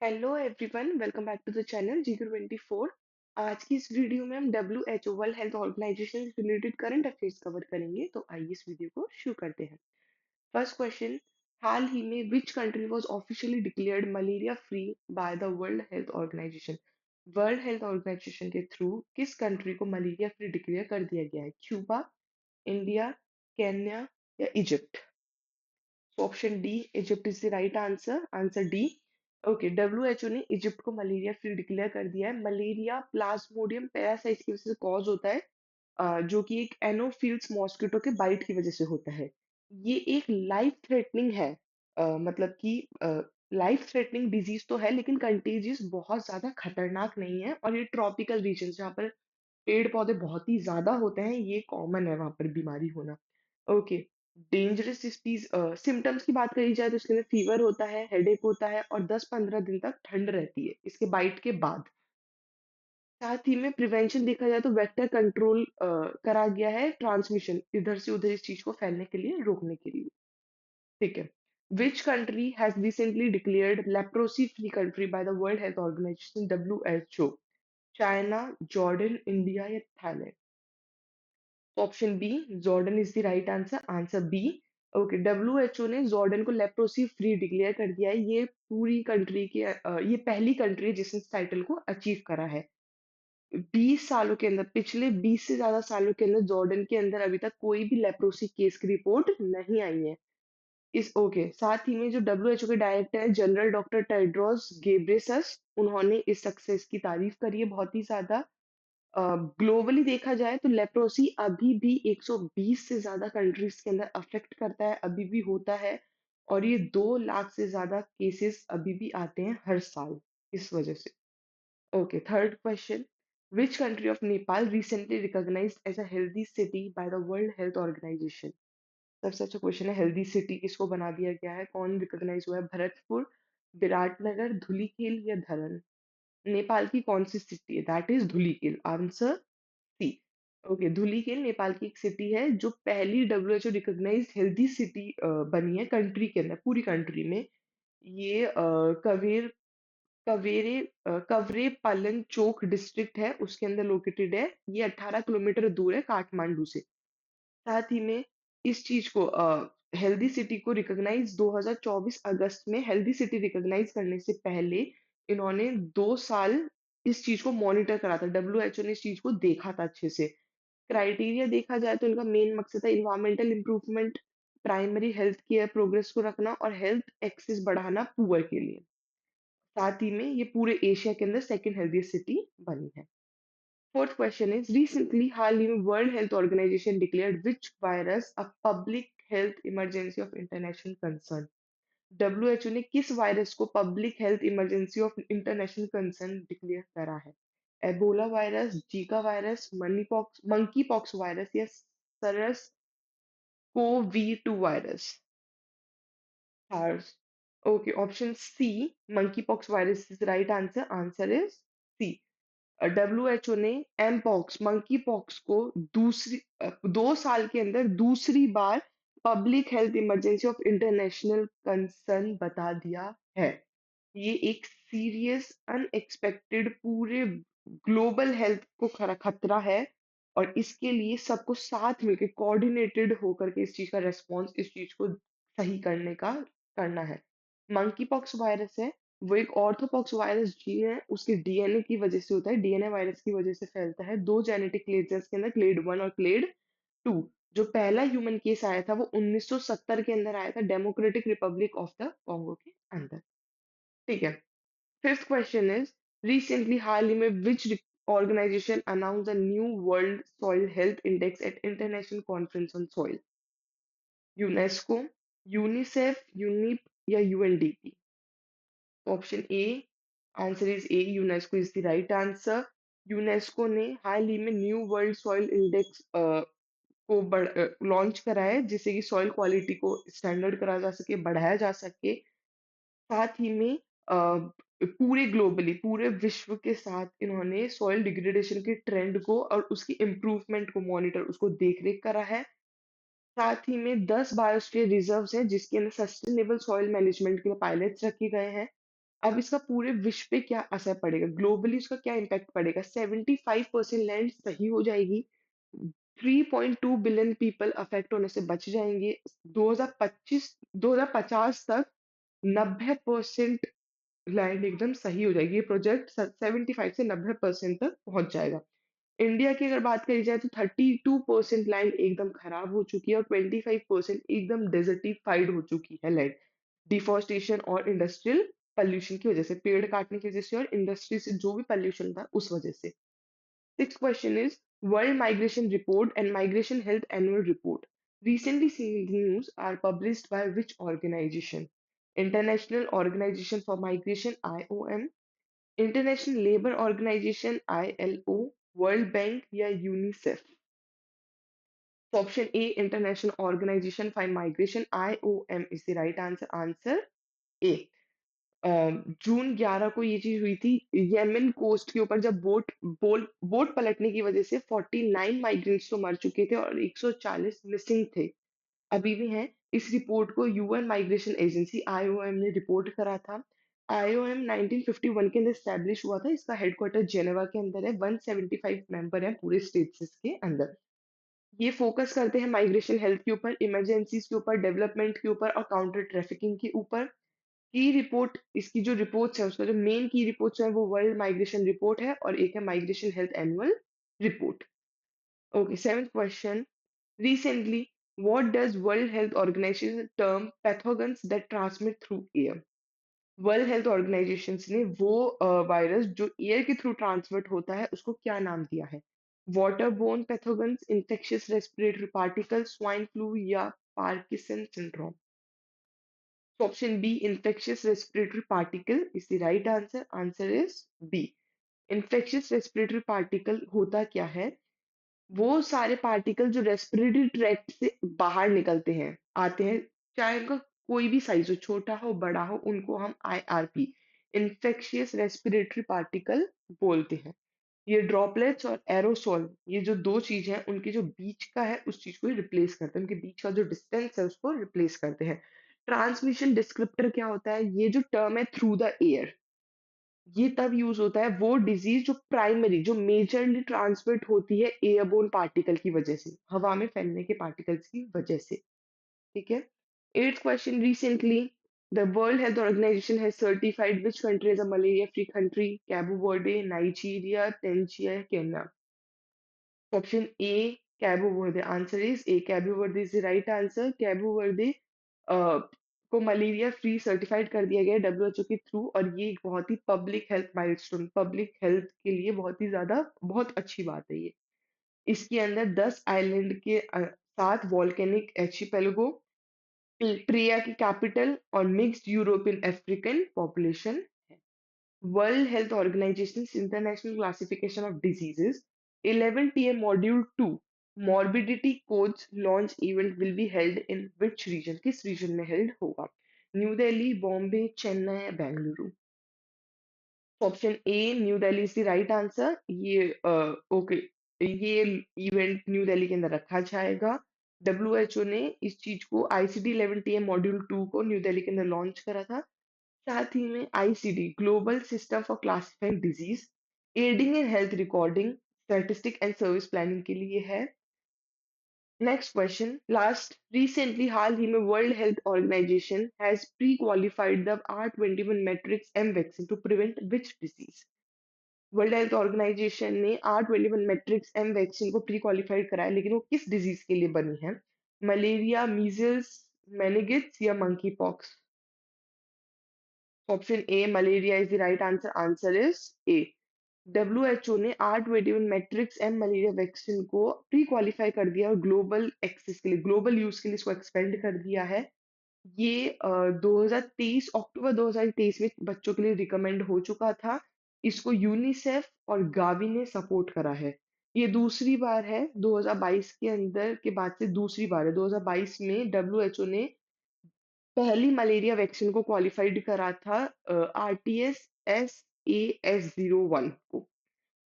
Hello everyone, welcome back to the channel GQ24। आज की इस वीडियो में हम WHO वर्ल्ड हेल्थ ऑर्गेनाइजेशन से रिलेटेड करंट अफेयर्स कवर करेंगे। तो आइए इस वीडियो को शुरू करते हैं। फर्स्ट क्वेश्चन, हाल ही में which country was officially declared malaria free by the world health organisation. World health organisation के थ्रू किस कंट्री को मलेरिया फ्री डिक्लेयर कर दिया गया है? क्यूबा, इंडिया, केन्या या Egypt? Option D, Egypt is the right answer. Answer D. Okay, WHO ने Egypt को मलेरिया फ्री डिक्लेयर कर दिया है। मलेरिया प्लाज्मोडियम पैरासाइट की वजह से कॉज होता है, जो कि एक एनोफिल्स मॉस्किटो के बाइट की वजह से होता है। ये एक लाइफ थ्रेटनिंग है, मतलब कि लाइफ थ्रेटनिंग डिजीज तो है लेकिन कंटेजियस बहुत ज्यादा खतरनाक नहीं है। और ये ट्रॉपिकल रीजन जहाँ पर पेड़ पौधे बहुत ही ज्यादा होते हैं, ये कॉमन है वहां पर बीमारी होना। ओके, डेंजरस डिसीज सिम्टम्स की बात करी जाए तो इसके अंदर फीवर होता है, हेडेक होता है और 10-15 दिन तक ठंड रहती है इसके बाइट के बाद। साथ ही में प्रिवेंशन देखा जाए तो वेक्टर कंट्रोल करा गया है, ट्रांसमिशन इधर से उधर इस चीज को फैलने के लिए रोकने के लिए। ठीक है। Which country has recently declared leprosy free country by the world health organisation WHO? China, Jordan, India या Thailand? Option B, Jordan is the right answer. Answer B. Okay, WHO ने जॉर्डन को लेप्रोसी फ्री डिक्लेयर कर दिया है। ये पूरी country के ये पहली कंट्री है जिसने इस टाइटल को अचीव करा है। 20 सालों के अंदर, पिछले 20 से ज्यादा सालों के अंदर जॉर्डन के अंदर अभी तक कोई भी लेप्रोसी केस की रिपोर्ट नहीं आई है। इस ओके, साथ ही में जो डब्ल्यूएचओ के डायरेक्टर है जनरल डॉक्टर टेड्रोस गेब्रेसस, उन्होंने इस सक्सेस की तारीफ करी है बहुत ही ज्यादा। ग्लोबली देखा जाए तो लेप्रोसी अभी भी 120 से ज्यादा कंट्रीज के अंदर अफेक्ट करता है, अभी भी होता है। और ये 2 लाख से ज्यादा केसेस अभी भी आते हैं हर साल इस वजह से। Okay, third question, which country of Nepal recently recognised as a healthy city by the world health organisation? सबसे अच्छा क्वेश्चन है, हेल्दी सिटी किसको बना दिया गया है, कौन रिकॉग्नाइज हुआ है? भरतपुर, विराटनगर, धुलीखेल या धरन? नेपाल की कौन सी सिटी है? That is Dhulikhel. Answer C. Okay, Dhulikhel Nepal की एक सिटी है जो पहली WHO रिकॉग्नाइज्ड हेल्दी सिटी बनी है कंट्री के अंदर, पूरी कंट्री में। ये कवरे पालन चोक डिस्ट्रिक्ट है, उसके अंदर लोकेटेड है। ये 18 किलोमीटर दूर है काठमांडू से। साथ ही में इस चीज को हेल्दी सिटी को रिकॉग्नाइज 2024 अगस्त में, हेल्दी सिटी रिकॉग्नाइज करने से पहले इन्होंने 2 साल इस चीज को मॉनिटर करा था। डब्ल्यूएचओ ने इस चीज को देखा था अच्छे से। क्राइटेरिया देखा जाए तो इनका मेन मकसद है environmental improvement, primary health care progress को रखना और हेल्थ एक्सेस बढ़ाना पुअर के लिए। साथ ही में ये पूरे एशिया के अंदर सेकंड हेल्थीस्ट सिटी बनी है। फोर्थ क्वेश्चन इज, रिसेंटली हाल ही में world health organisation declared which virus a public health emergency of international concern? WHO ने किस वायरस को public health emergency of international concern declare करा है? Ebola virus, Zika virus, monkey pox virus या SARS CoV 2 virus? SARS। Okay, option C, monkey pox virus is right answer. Answer is C. WHO ने mpox, monkey pox को 2 साल के अंदर दूसरी बार public health emergency of international concern बता दिया है। ये एक सीरियस अनएक्सपेक्टेड पूरे ग्लोबल हेल्थ को खतरा है। और इसके लिए सबको साथ मिलकर कोऑर्डिनेटेड होकर के इस चीज का रेस्पॉन्स, इस चीज को सही करने का करना है। मंकी पॉक्स वायरस है, वो एक ऑर्थोपॉक्स वायरस जी है, उसके डीएनए की वजह से होता है, डीएनए वायरस की वजह से फैलता है। दो जेनेटिक क्लेड्स के अंदर, क्लेड 1 और क्लेड 2। जो पहला ह्यूमन केस आया था वो 1970 के अंदर आया था, Democratic Republic of the Congo के अंदर। ठीक है। फिफ्थ क्वेश्चन इज, रिसेंटली हाल ही में which organisation announce a new world soil health index at international conference on soil? UNESCO, UNICEF, UNEP या UNDP? Option A, answer is A, UNESCO is the right answer. UNESCO ने हाल ही में new world soil index को launch करा है, जिससे कि सॉइल क्वालिटी को स्टैंडर्ड करा जा सके, बढ़ाया जा सके। साथ ही में पूरे ग्लोबली, पूरे विश्व के साथ इन्होंने सॉइल डिग्रेडेशन के ट्रेंड को और उसकी इम्प्रूवमेंट को मॉनिटर, उसको देख रेख करा है। साथ ही में 10 बायोस्फीयर रिजर्व्स हैं जिसके अंदर सस्टेनेबल सॉइल मैनेजमेंट के लिए पायलट्स रखे गए हैं। अब इसका पूरे विश्व पे क्या असर पड़ेगा, ग्लोबली उसका क्या इम्पैक्ट पड़ेगा? 75% लैंड सही हो जाएगी, 3.2 बिलियन पीपल अफेक्ट होने से बच जाएंगे, 2050 तक 90% लैंड एकदम सही हो जाएगी। ये प्रोजेक्ट 75 से 90% तक पहुंच जाएगा। इंडिया की अगर बात करी जाए तो 32% लैंड एकदम खराब हो चुकी है और 25% एकदम डेजर्टिफाइड हो चुकी है लैंड, डिफोरेस्टेशन और इंडस्ट्रियल पॉल्यूशन की वजह से, पेड़ काटने की वजह से और इंडस्ट्री से जो भी पॉल्यूशन था उस वजह से। Sixth question is World Migration Report and Migration Health Annual Report. Recently seen news are published by which organization? International Organization for Migration IOM, International Labour Organization ILO, World Bank या UNICEF? So option A, International Organization for Migration IOM is the right answer. Answer A. जून 11 को ये चीज हुई थी, Yemen coast के ऊपर जब boat पलटने की वजह से 49 माइग्रेंट्स तो मर चुके थे और 140 मिसिंग थे, अभी भी हैं। इस रिपोर्ट को यूएन माइग्रेशन एजेंसी आईओएम ने रिपोर्ट करा था। आईओएम 1951 के अंदर स्टैब्लिश हुआ था, इसका हेडक्वार्टर जेनेवा के अंदर है, 175 मेंबर है पूरे स्टेट्स के अंदर। ये फोकस करते हैं माइग्रेशन हेल्थ के ऊपर, इमरजेंसीज के ऊपर, डेवलपमेंट के ऊपर और काउंटर ट्रैफिकिंग के ऊपर। की रिपोर्ट, इसकी जो रिपोर्ट्स है उसका जो मेन की रिपोर्ट्स है वो वर्ल्ड माइग्रेशन रिपोर्ट है और एक है migration health annual report. Okay, seventh question, recently what does world health organisation term pathogens that transmit through air? World health organisation ने वो वायरस जो एयर के थ्रू ट्रांसमिट होता है उसको क्या नाम दिया है? Water borne pathogens, infectious respiratory particle, swine flu या Parkinson syndrome? So option B, infectious respiratory particle is the right answer. Answer is B. Infectious respiratory particle होता क्या है? वो सारे पार्टिकल जो रेस्पिरेटरी ट्रैक्ट से बाहर निकलते हैं, आते हैं, चाहे उनका कोई भी साइज हो, छोटा हो बड़ा हो, उनको हम आईआरपी, इन्फेक्शियस रेस्पिरेटरी पार्टिकल बोलते हैं। ये ड्रॉपलेट्स और एरोसोल, ये जो दो चीज हैं उनके जो बीच का है उस चीज को रिप्लेस करते हैं, उनके बीच का जो डिस्टेंस है उसको रिप्लेस करते हैं। ट्रांसमिशन डिस्क्रिप्टर क्या होता है? ये जो टर्म है थ्रू द एयर, ये तब यूज होता है वो डिजीज जो प्राइमरी, जो मेजरली ट्रांसमिट होती है एयरबोर्न पार्टिकल की वजह से, हवा में फैलने के पार्टिकल्स की वजह से। ठीक है। Eighth question, recently the world health organisation has certified which country as a malaria free country? Cabo Verde, Nigeria, Tanzania, Kenya? Option A, Cabo Verde. Answer is A, Cabo Verde is the right answer. Cabo Verde को malaria free certified कर दिया गया है WHO के through, और ये एक बहुत ही public health milestone, public health के लिए बहुत ही ज्यादा, बहुत अच्छी बात है ये। इसके अंदर 10 आइलैंड के साथ वॉल्केनिक एर्चिपेलगो, प्रिया की कैपिटल और मिक्स्ड यूरोपियन अफ्रीकन पॉपुलेशन है। World Health Organization's International Classification of Diseases 11 TM Module 2 Morbidity Codes launch event will be held in which region? किस region में held होगा? New Delhi, Bombay, Chennai, Bengaluru? Option A, new Delhi is the right answer. ये okay, ये event new Delhi के अंदर रखा जाएगा। WHO ने इस चीज को, आईसीडी 11 TM मॉड्यूल 2 को न्यू दिल्ली के अंदर लॉन्च करा था। साथ ही में ICD, global system for classifying disease, aiding in health recording, statistic and service planning के लिए है। नेक्स्ट क्वेश्चन, लास्ट रिसेंटली, हाल ही में world health organisation has prequalified the R21 matrix M vaccine to prevent which disease? World health organisation ने R21 matrix M vaccine को prequalified कराया, लेकिन वो किस डिजीज के लिए बनी है? मलेरिया, मीजल्स, मेनिगिट्स या monkey pox? Option A, malaria is the right answer. Answer is A. WHO ने R21 matrix M malaria vaccine को प्री क्वालिफाई कर दिया और ग्लोबल एक्सेस के लिए, ग्लोबल यूज के लिए इसको एक्सपेंड कर दिया है। ये 2023, अक्टूबर 2023 में बच्चों के लिए रिकमेंड हो चुका था। इसको यूनिसेफ और गावी ने सपोर्ट करा है। ये दूसरी बार है, 2022 के अंदर के बाद से दूसरी बार है। 2022 में डब्ल्यूएचओ ने पहली मलेरिया वैक्सीन को क्वालिफाइड करा था, RTS-SAS-01 को,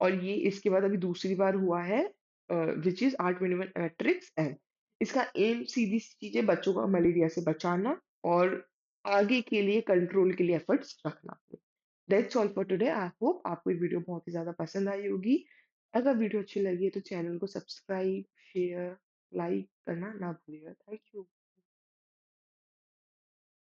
और ये इसके बाद अभी दूसरी बार हुआ है, which is R21 matrix M. इसका एम सीधी सी चीज है, बच्चों को मलेरिया से बचाना और आगे के लिए कंट्रोल के लिए एफर्ट्स रखना। That's all for today. I hope आपको ये वीडियो बहुत ही ज़्यादा पसंद आई होगी। अगर वीडियो अच्छी लगी है तो चैनल को सब्सक्राइब, शेयर, लाइक करना ना भूलिएगा। Thank you.